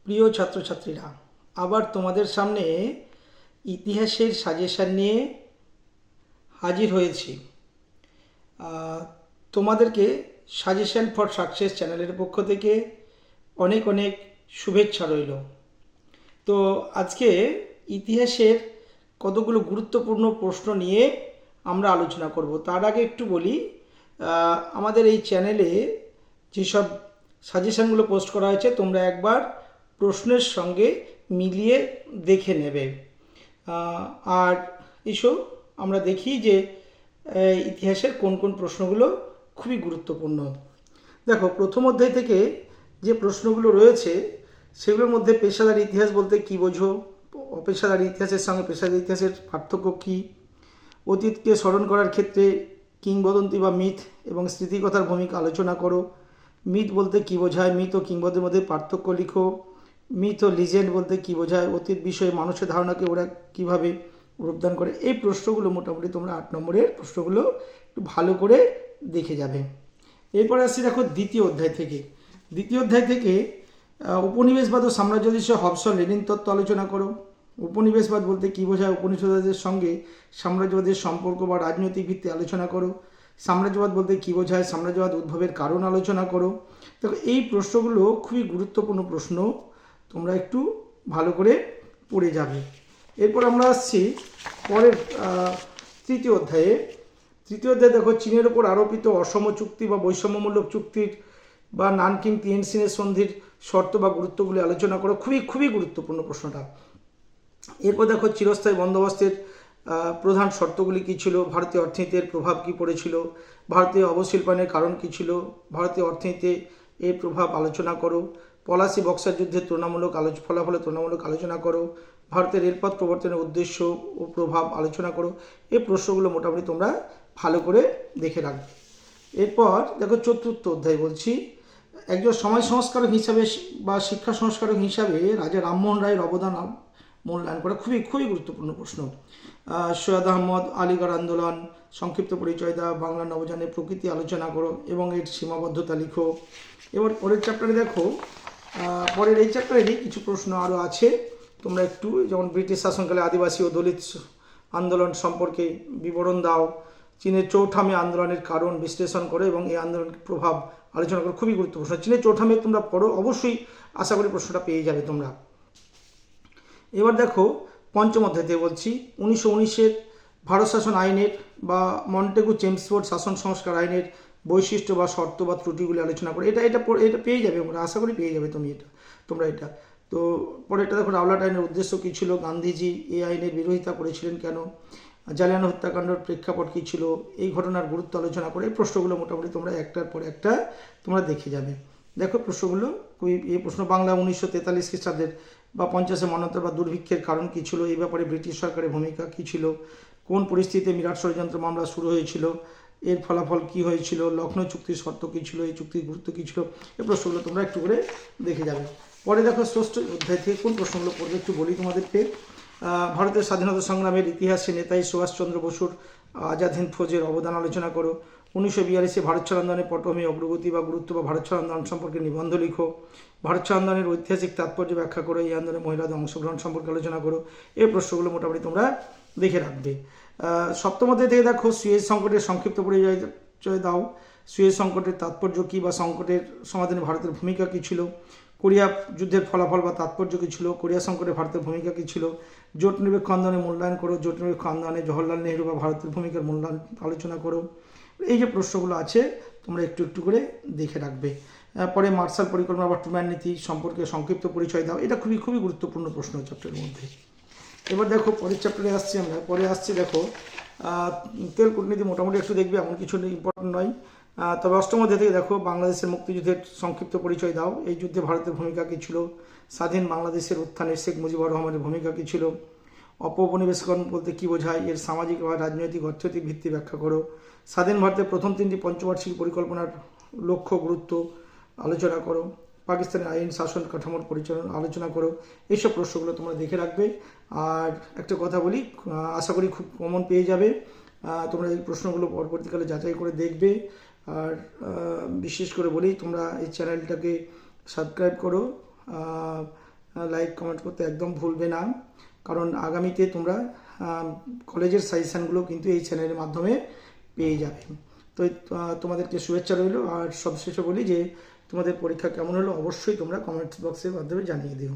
প্রিয় ছাত্রছাত্রীরা, আবার তোমাদের সামনে ইতিহাসের সাজেশান নিয়ে হাজির হয়েছি। তোমাদেরকে সাজেশান ফর সাকসেস চ্যানেলের পক্ষ থেকে অনেক অনেক শুভেচ্ছা রইল। তো আজকে ইতিহাসের কতগুলো গুরুত্বপূর্ণ প্রশ্ন নিয়ে আমরা আলোচনা করব। তার আগে একটু বলি, আমাদের এই চ্যানেলে যেসব সাজেশানগুলো পোস্ট করা হয়েছে তোমরা একবার প্রশ্নের সঙ্গে মিলিয়ে দেখে নেবে। আর এসো আমরা দেখি যে ইতিহাসের কোন কোন প্রশ্নগুলো খুবই গুরুত্বপূর্ণ। দেখো, প্রথম অধ্যায় থেকে যে প্রশ্নগুলো রয়েছে সেগুলোর মধ্যে পেশাদার ইতিহাস বলতে কী বোঝো, অপেশাদার ইতিহাসের সঙ্গে পেশাদার ইতিহাসের পার্থক্য কী, অতীতকে স্মরণ করার ক্ষেত্রে কিংবদন্তি বা মিথ এবং স্মৃতিকথার ভূমিকা আলোচনা করো। মিথ বলতে কী বোঝায়, মিথ ও কিংবদন্তির মধ্যে পার্থক্য লিখো। মিথ ও লিজেন্ড বলতে কী বোঝায়, অতীত বিষয়ে মানুষের ধারণাকে ওরা কীভাবে রূপদান করে। এই প্রশ্নগুলো মোটামুটি তোমরা 8 নম্বরের প্রশ্নগুলো একটু ভালো করে দেখে যাবে। এরপরে আসছি দেখো দ্বিতীয় অধ্যায় থেকে। দ্বিতীয় অধ্যায় থেকে উপনিবেশবাদ ও সাম্রাজ্যবাদী হবসন লেনিন তত্ত্ব আলোচনা করো। উপনিবেশবাদ বলতে কী বোঝায়, উপনিবেশবাদের সঙ্গে সাম্রাজ্যবাদের সম্পর্ক বা রাজনৈতিক ভিত্তি আলোচনা করো। সাম্রাজ্যবাদ বলতে কী বোঝায়, সাম্রাজ্যবাদ উদ্ভবের কারণ আলোচনা করো। দেখো, এই প্রশ্নগুলো খুবই গুরুত্বপূর্ণ প্রশ্ন, তোমরা একটু ভালো করে পড়ে যাবে। এরপর আমরা আসছি পরের তৃতীয় অধ্যায়ে। তৃতীয় অধ্যায়ে দেখো চীনের ওপর আরোপিত অসম চুক্তি বা বৈষম্যমূলক চুক্তির বা নানকিং তিয়েনজিনের সন্ধির শর্ত বা গুরুত্বগুলি আলোচনা করো। খুবই খুবই গুরুত্বপূর্ণ প্রশ্নটা। এরপর দেখো চিরস্থায়ী বন্দোবস্তের প্রধান শর্তগুলি কী ছিল, ভারতীয় অর্থনীতির প্রভাব কী পড়েছিল, ভারতীয় অবশিল্পায়নের কারণ কী ছিল, ভারতীয় অর্থনীতিতে এর প্রভাব আলোচনা করো। পলাশি বক্সার যুদ্ধের ফলাফলের তুলনামূলক আলোচনা করো। ভারতের রেলপথ প্রবর্তনের উদ্দেশ্য ও প্রভাব আলোচনা করো। এই প্রশ্নগুলো মোটামুটি তোমরা ভালো করে দেখে রাখবে। এরপর দেখো চতুর্থ অধ্যায় বলছি, একজন সমাজ সংস্কারক হিসাবে বা শিক্ষা সংস্কারক হিসাবে রাজা রামমোহন রায়ের অবদান মূল্যায়ন করা। খুবই খুবই গুরুত্বপূর্ণ প্রশ্ন। সৈয়দ আহমদ, আলিগড় আন্দোলন, সংক্ষিপ্ত পরিচয় দাও, বাংলা নবজানের প্রকৃতি আলোচনা করো এবং এর সীমাবদ্ধতা লিখো। এবার পরের চ্যাপ্টারে দেখো, পরের এই চ্যাপ্টারেরই কিছু প্রশ্ন আরও আছে, তোমরা একটু, যেমন ব্রিটিশ শাসনকালে আদিবাসী ও দলিত আন্দোলন সম্পর্কে বিবরণ দাও। চীনের চৌঠামে আন্দোলনের কারণ বিশ্লেষণ করো এবং এই আন্দোলনের প্রভাব আলোচনা করো। খুবই গুরুত্বপূর্ণ। চীনের চৌঠামে তোমরা পড়ো, অবশ্যই আশা করি প্রশ্নটা পেয়ে যাবে তোমরা। এবার দেখো পঞ্চম অধ্যায়তে বলছি 1919-এর ভারত শাসন আইনের বা মন্টেগু চেমসফোর্ড শাসন সংস্কার আইনের বৈশিষ্ট্য বা শর্ত বা ত্রুটিগুলি আলোচনা করে। এটা এটা এটা পেয়ে যাবে, আমরা আশা করি পেয়ে যাবে তোমরা এটা। তো পরে এটা দেখো রাওলাট আইনের উদ্দেশ্য কী ছিল, গান্ধীজি এই আইনের বিরোধিতা করেছিলেন কেন, জালিয়ানওয়ালা হত্যাকাণ্ডের প্রেক্ষাপট কী ছিল, এই ঘটনার গুরুত্ব আলোচনা করে। এই প্রশ্নগুলো মোটামুটি তোমরা একটার পর একটা তোমরা দেখে যাবে। দেখো প্রশ্নগুলো এই প্রশ্ন, বাংলা 1943 খ্রিস্টাব্দের বা 50-এ মন্বন্তর বা দুর্ভিক্ষের কারণ কী ছিল, এই ব্যাপারে ব্রিটিশ সরকারের ভূমিকা কী ছিল, কোন পরিস্থিতিতে মিরাট ষড়যন্ত্র মামলা শুরু হয়েছিল, এর ফলাফল কী হয়েছিল, লখনৌ চুক্তির শর্ত কী ছিল, এই চুক্তির গুরুত্ব কী ছিল। এই প্রশ্নগুলো তোমরা একটু করে দেখে যাবে। পরে দেখো ষষ্ঠ অধ্যায় থেকে কোন প্রশ্নগুলো পড়বে একটু বলি তোমাদেরকে। ভারতের স্বাধীনতা সংগ্রামের ইতিহাসে নেতাজি সুভাষচন্দ্র বসুর আজাদ হিন্দ ফৌজের অবদান আলোচনা করো। 1942-এ ভারত ছাড় আন্দোলনের পটভূমি অগ্রগতি বা গুরুত্ব বা ভারত ছাড় আন্দোলন সম্পর্কে নিবন্ধ লিখো। ভারত ছাড় আন্দোলনের ঐতিহাসিক তাৎপর্য ব্যাখ্যা করো। এই আন্দোলনে মহিলাদের অংশগ্রহণ সম্পর্কে আলোচনা করো। এই প্রশ্নগুলো মোটামুটি তোমরা দেখে রাখবে। সপ্তম অধ্যায় থেকে দেখো সুয়েজ সংকটের সংক্ষিপ্ত পরিচয় দাও। সুয়েজ সংকটের তাৎপর্য কী বা সংকটের সমাধানে ভারতের ভূমিকা কী ছিল, কোরিয়া যুদ্ধের ফলাফল বা তাৎপর্য কী ছিল, কোরিয়া সংকটে ভারতের ভূমিকা কী ছিল, জোট নিরপেক্ষ আন্দোলনের মূল্যায়ন করো। জোট নিরপেক্ষ আন্দোলনে জওহরলাল নেহরু বা ভারতের ভূমিকার মূল্যায়ন আলোচনা করো। এই যে প্রশ্নগুলো আছে তোমরা একটু একটু করে দেখে রাখবে। পরে মার্শাল পরিকল্পনা বা ট্রুম্যান নীতি সম্পর্কে সংক্ষিপ্ত পরিচয় দাও। এটা খুবই খুবই গুরুত্বপূর্ণ প্রশ্ন চ্যাপ্টারের মধ্যে। এবার দেখো পরের চ্যাপ্টারে আসছি আমরা। পরে আসছি দেখো তেল কূটনীতি, মোটামুটি একটু দেখবে, এমন কিছু ইম্পর্টেন্ট নয়। তবে অষ্টম অধ্যায় থেকে দেখো বাংলাদেশের মুক্তিযুদ্ধের সংক্ষিপ্ত পরিচয় দাও। এই যুদ্ধে ভারতের ভূমিকা কী ছিল, স্বাধীন বাংলাদেশের উত্থানে শেখ মুজিবুর রহমানের ভূমিকা কী ছিল, অপনিবেশকরণ বলতে কী বোঝায়, এর সামাজিক বা রাজনৈতিক অর্থনৈতিক ভিত্তি ব্যাখ্যা করো। স্বাধীন ভারতের প্রথম 3টি পঞ্চবার্ষিকী পরিকল্পনার লক্ষ্য গুরুত্ব আলোচনা করো। পাকিস্তানের আইন শাসন কাঠামোর পরিচালনা আলোচনা করো। এইসব প্রশ্নগুলো তোমরা দেখে রাখবে। আর একটা কথা বলি, আশা করি খুব কমন পেয়ে যাবে। তোমরা এই প্রশ্নগুলো পরবর্তীকালে যাচাই করে দেখবে। আর বিশেষ করে বলি, তোমরা এই চ্যানেলটাকে সাবস্ক্রাইব করো লাইক কমেন্ট করতে একদম ভুলবে না, কারণ আগামীতে তোমরা কলেজের সাজেশানগুলো কিন্তু এই চ্যানেলের মাধ্যমে পেয়ে যাবে। তো তোমাদেরকে শুভেচ্ছা রইলো। আর সবশেষে বলি যে তোমাদের পরীক্ষা কেমন হলো অবশ্যই তোমরা কমেন্টস বক্সের মাধ্যমে জানিয়ে দিও।